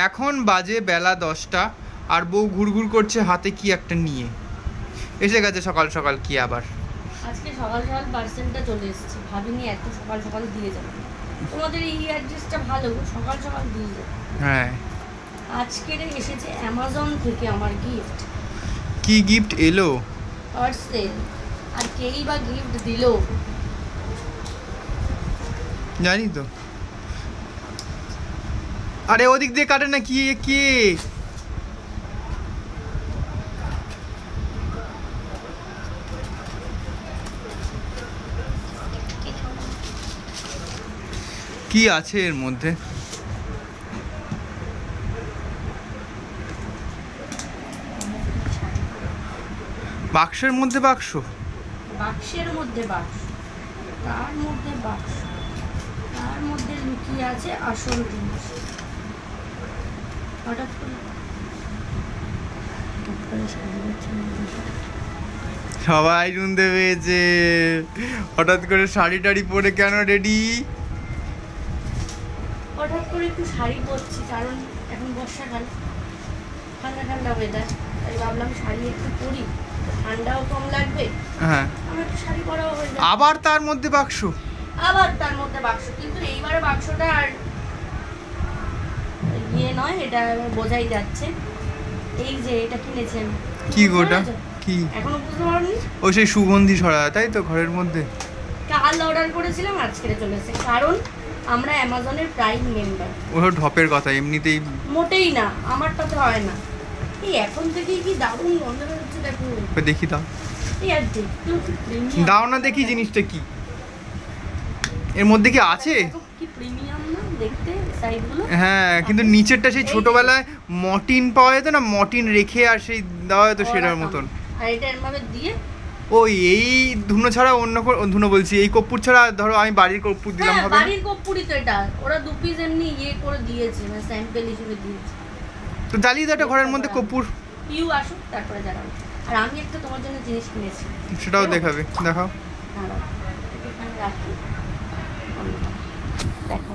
এখন বাজে বেলা 10টা আর বউ ঘুরঘুর করছে হাতে কি একটা নিয়ে এসে গেছে সকাল সকাল। কি আবার আজকে সকাল সকাল পার্সেলটা চলে এসেছে, ভাবিনি এত সকাল সকাল দিয়ে যাবে। তোমাদের এই অ্যাড্রেসটা ভালো, সকাল সকাল দিয়ে যাবে। হ্যাঁ আজকের এসেছে অ্যামাজন থেকে আমার গিফট। কি গিফট এলো? পার্সেল। আর কেই বা গিফট দিলো জানি তো। আরে ওদিক দিয়ে কাটে না। কি কে? কি আছে এর মধ্যে? বাক্সের মধ্যে বাক্স, বাক্সের মধ্যে বাক্স, তার মধ্যে বাক্স, তার মধ্যে লুকিয়ে আছে আসল জিনিস। হঠাৎ করে সবাই শুনতে পেয়েছে। হঠাৎ করে শাড়ি টাড়ি পরে কেন রেডি? হঠাৎ করে একটু শাড়ি পরছি, কারণ এখন বর্ষাকাল, ঠান্ডা ঠান্ডা ওয়েদার, তাই ভাবলাম শাড়ি একটু পরি, ঠান্ডাও কম লাগবে। হ্যাঁ আমার একটু শাড়ি পরাও হয়ে যাবে। আবার তার মধ্যে বাক্স, আবার তার মধ্যে বাক্স, কিন্তু এইবারে বাক্সটা আর ইয়ে নয়, এটা বোঝাই যাচ্ছে। এই যে এটা কিনেছেন। কি গোটা? কি এখনো বুঝতে পারোনি? ও সেই সুগন্ধি ছড়া, তাই তো ঘরের মধ্যে। কাল অর্ডার করেছিলাম, আজকে চলে এসেছে, কারণ আমরা অ্যামাজনের প্রাইম মেম্বার। ওর ঢপের কথা, এমনিতেই মোটেই না, আমারটা তো হয় না। এই এখন থেকেই কি দারুণ গন্ধ বেরোচ্ছে, দেখো। দেখি দাও। এই আর দেখতেও কি প্রিমিয়াম। দাও না দেখি জিনিসটা কি এর মধ্যে কি আছে। কি প্রিমিয়াম না দেখতে সাইডগুলো। হ্যাঁ কিন্তু নিচেরটা সেই ছোটবেলায় মর্টিন পাওয়া যেত না, মর্টিন রেখে আর সেই দেওয়া যেত সেটার মতন। আর এটা এরভাবে দিয়ে ওই এই ধুনো ছাড়া অন্য ধুনো বলছি, এই কর্পূর ছাড়া ধরো আমি বাড়ির কর্পূর দিলাম হবে না? বাড়ির কর্পূরই তো এটা, ওরা দু পিস এমনি ইয়ে করে দিয়েছে, মানে স্যাম্পল হিসেবে দিয়েছে। তো জ্বালিয়ে দাও একটা ঘরের মধ্যে কর্পূর। পিউ আসুক তারপরে জানাবো। আর আমি একটা তোমার জন্য জিনিস কিনেছি, সেটাও দেখাবে, দেখাও। এখানে রাখি, দেখো।